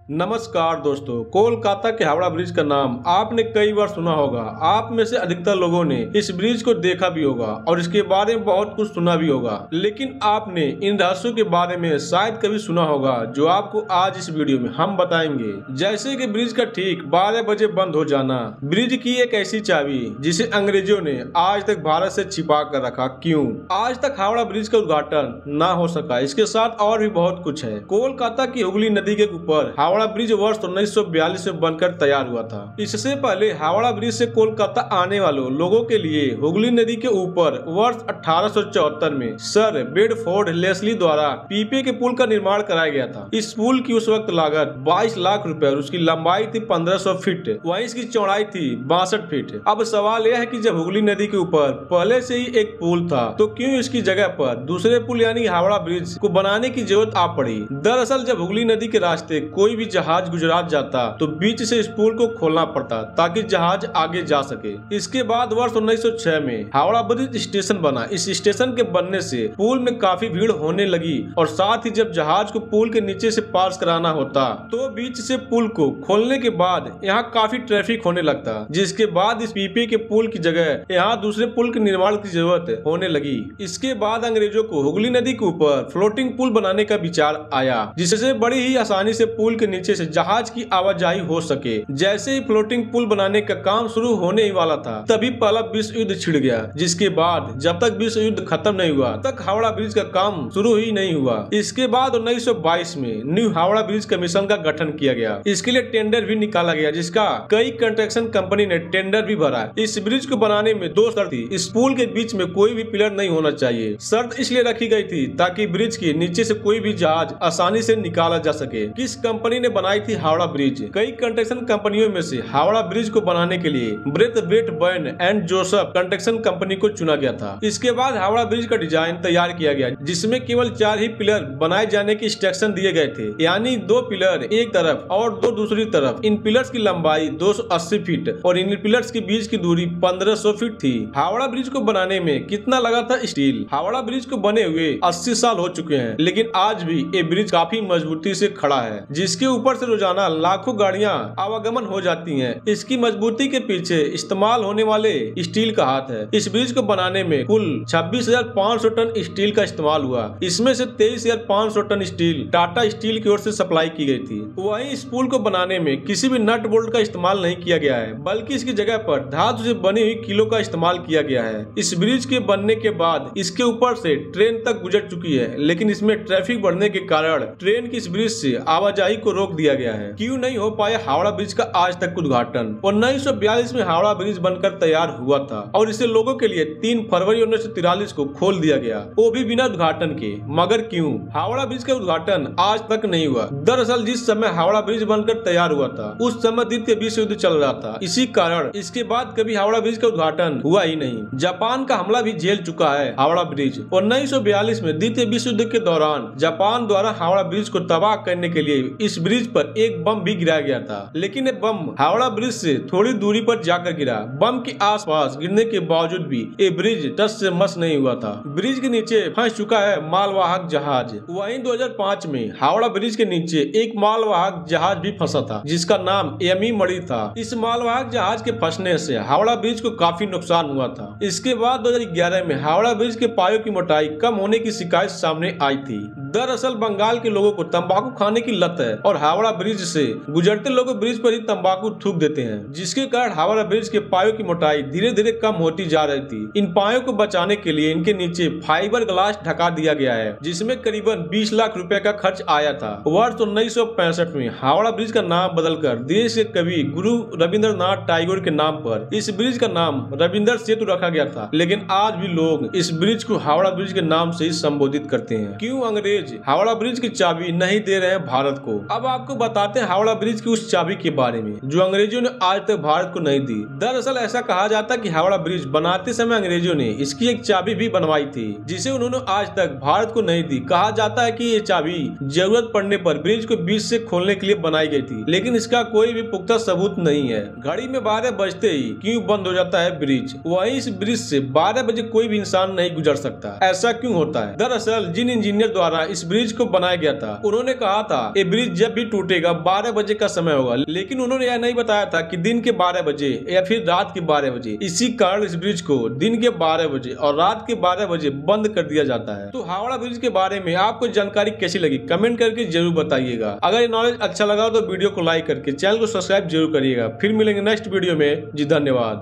नमस्कार दोस्तों, कोलकाता के हावड़ा ब्रिज का नाम आपने कई बार सुना होगा। आप में से अधिकतर लोगों ने इस ब्रिज को देखा भी होगा और इसके बारे में बहुत कुछ सुना भी होगा, लेकिन आपने इन रहस्यों के बारे में शायद कभी सुना होगा जो आपको आज इस वीडियो में हम बताएंगे। जैसे कि ब्रिज का ठीक 12 बजे बंद हो जाना, ब्रिज की एक ऐसी चाबी जिसे अंग्रेजों ने आज तक भारत से छिपा कर रखा, क्यों आज तक हावड़ा ब्रिज का उद्घाटन न हो सका, इसके साथ और भी बहुत कुछ है। कोलकाता की हुगली नदी के ऊपर हावड़ा ब्रिज वर्ष 1942 में बनकर तैयार हुआ था। इससे पहले हावड़ा ब्रिज से कोलकाता आने वालों लोगों के लिए हुगली नदी के ऊपर वर्ष 1874 में सर बेडफोर्ड लेस्ली द्वारा पीपे के पुल का निर्माण कराया गया था। इस पुल की उस वक्त लागत 22 लाख रुपए और उसकी लंबाई थी 1500 फीट, वहीं इसकी चौड़ाई थी 62 फीट। अब सवाल यह है कि जब हुगली नदी के ऊपर पहले से ही एक पुल था तो क्यों इसकी जगह पर दूसरे पुल यानी हावड़ा ब्रिज को बनाने की जरूरत आ पड़ी। दरअसल जब हुगली नदी के रास्ते कोई भी जहाज गुजरात जाता तो बीच से इस पुल को खोलना पड़ता ताकि जहाज आगे जा सके। इसके बाद वर्ष 1906 में हावड़ा ब्रिज स्टेशन बना। इस स्टेशन के बनने से पुल में काफी भीड़ होने लगी और साथ ही जब जहाज को पुल के नीचे से पास कराना होता तो बीच से पुल को खोलने के बाद यहाँ काफी ट्रैफिक होने लगता, जिसके बाद इस पीपे के पुल की जगह यहाँ दूसरे पुल के निर्माण की जरूरत होने लगी। इसके बाद अंग्रेजों को हुगली नदी के ऊपर फ्लोटिंग पुल बनाने का विचार आया, जिससे बड़ी ही आसानी से पुल के नीचे से जहाज की आवाजाही हो सके। जैसे ही फ्लोटिंग पुल बनाने का काम शुरू होने ही वाला था तभी पहला विश्व युद्ध छिड़ गया, जिसके बाद जब तक विश्व युद्ध खत्म नहीं हुआ तक हावड़ा ब्रिज का काम शुरू ही नहीं हुआ। इसके बाद 1922 में न्यू हावड़ा ब्रिज कमीशन का गठन किया गया। इसके लिए टेंडर भी निकाला गया, जिसका कई कंस्ट्रक्शन कंपनी ने टेंडर भी भरा। इस ब्रिज को बनाने में दो शर्त थी। इस पुल के बीच में कोई भी पिलर नहीं होना चाहिए। शर्त इसलिए रखी गई थी ताकि ब्रिज के नीचे से कोई भी जहाज आसानी से निकाला जा सके। किस कंपनी ने बनाई थी हावड़ा ब्रिज? कई कंस्ट्रक्शन कंपनियों में से हावड़ा ब्रिज को बनाने के लिए Braithwaite Burn and Joseph Construction Company को चुना गया था। इसके बाद हावड़ा ब्रिज का डिजाइन तैयार किया गया, जिसमें केवल 4 ही पिलर बनाए जाने के इंस्ट्रक्शन दिए गए थे, यानी 2 पिलर एक तरफ और 2 दूसरी तरफ। इन पिलर्स की लंबाई 280 फीट और इन पिलर्स के बीच की दूरी 1500 फीट थी। हावड़ा ब्रिज को बनाने में कितना लगा था? स्टील। हावड़ा ब्रिज को बने हुए 80 साल हो चुके हैं, लेकिन आज भी ये ब्रिज काफी मजबूती से खड़ा है, जिसके ऊपर से रोजाना लाखों गाड़ियां आवागमन हो जाती हैं। इसकी मजबूती के पीछे इस्तेमाल होने वाले स्टील का हाथ है। इस ब्रिज को बनाने में कुल 26,500 टन स्टील का इस्तेमाल हुआ। इसमें से 23,500 टन स्टील टाटा स्टील की ओर से सप्लाई की गई थी। वहीं इस पुल को बनाने में किसी भी नट बोल्ट का इस्तेमाल नहीं किया गया है, बल्कि इसकी जगह पर धातु से बनी हुई कीलों का इस्तेमाल किया गया है। इस ब्रिज के बनने के बाद इसके ऊपर से ट्रेन तक गुजर चुकी है, लेकिन इसमें ट्रैफिक बढ़ने के कारण ट्रेन की इस ब्रिज से आवाजाही को रोक दिया गया है। क्यों नहीं हो पाया हावड़ा ब्रिज का आज तक उद्घाटन? 1942 में हावड़ा ब्रिज बनकर तैयार हुआ था और इसे लोगों के लिए 3 फरवरी 1943 को खोल दिया गया, वो भी बिना उद्घाटन के। मगर क्यों हावड़ा ब्रिज का उद्घाटन आज तक नहीं हुआ? दरअसल जिस समय हावड़ा ब्रिज बनकर तैयार हुआ था उस समय द्वितीय विश्व युद्ध चल रहा था। इसी कारण इसके बाद कभी हावड़ा ब्रिज का उद्घाटन हुआ ही नहीं। जापान का हमला भी झेल चुका है हावड़ा ब्रिज। 1942 में द्वितीय विश्व युद्ध के दौरान जापान द्वारा हावड़ा ब्रिज को तबाह करने के लिए इस ब्रिज पर एक बम भी गिराया गया था, लेकिन ये बम हावड़ा ब्रिज से थोड़ी दूरी पर जाकर गिरा। बम के आसपास गिरने के बावजूद भी ये ब्रिज टस से मस नहीं हुआ था। ब्रिज के नीचे फंस चुका है मालवाहक जहाज। वहीं 2005 में हावड़ा ब्रिज के नीचे एक मालवाहक जहाज भी फंसा था, जिसका नाम एमी मणि था। इस मालवाहक जहाज के फंसने से हावड़ा ब्रिज को काफी नुकसान हुआ था। इसके बाद 2011 में हावड़ा ब्रिज के पायों की मोटाई कम होने की शिकायत सामने आई थी। दरअसल बंगाल के लोगों को तंबाकू खाने की लत है और हावड़ा ब्रिज से गुजरते लोग ब्रिज पर ही तंबाकू थूक देते हैं, जिसके कारण हावड़ा ब्रिज के पायों की मोटाई धीरे धीरे कम होती जा रही थी। इन पायों को बचाने के लिए इनके नीचे फाइबर ग्लास ढका दिया गया है, जिसमें करीबन 20 लाख रुपए का खर्च आया था। वर्ष 1965 में हावड़ा ब्रिज का नाम बदलकर देश के कवि गुरु रविंद्रनाथ टैगोर के नाम पर इस ब्रिज का नाम रविंद्र सेतु रखा गया था, लेकिन आज भी लोग इस ब्रिज को हावड़ा ब्रिज के नाम से ही संबोधित करते हैं। क्यों अंग्रेज हावड़ा ब्रिज की चाबी नहीं दे रहे हैं भारत को? अब आपको बताते हैं हावड़ा ब्रिज की उस चाबी के बारे में जो अंग्रेजों ने आज तक भारत को नहीं दी। दरअसल ऐसा कहा जाता है कि हावड़ा ब्रिज बनाते समय अंग्रेजों ने इसकी एक चाबी भी बनवाई थी, जिसे उन्होंने आज तक भारत को नहीं दी। कहा जाता है कि ये चाबी जरूरत पड़ने पर ब्रिज को बीच से खोलने के लिए बनाई गई थी, लेकिन इसका कोई भी पुख्ता सबूत नहीं है। घड़ी में 12 बजते ही क्यों बंद हो जाता है ब्रिज? वहीं इस ब्रिज से 12 बजे कोई भी इंसान नहीं गुजर सकता, ऐसा क्यों होता है? दरअसल जिन इंजीनियर द्वारा इस ब्रिज को बनाया गया था उन्होंने कहा था ये ब्रिज जब जब भी टूटेगा 12 बजे का समय होगा, लेकिन उन्होंने यह नहीं बताया था कि दिन के 12 बजे या फिर रात के 12 बजे। इसी कारण इस ब्रिज को दिन के 12 बजे और रात के 12 बजे बंद कर दिया जाता है। तो हावड़ा ब्रिज के बारे में आपको जानकारी कैसी लगी कमेंट करके जरूर बताइएगा। अगर ये नॉलेज अच्छा लगा तो वीडियो को लाइक करके चैनल को सब्सक्राइब जरूर करिएगा। फिर मिलेंगे नेक्स्ट वीडियो में। जी धन्यवाद।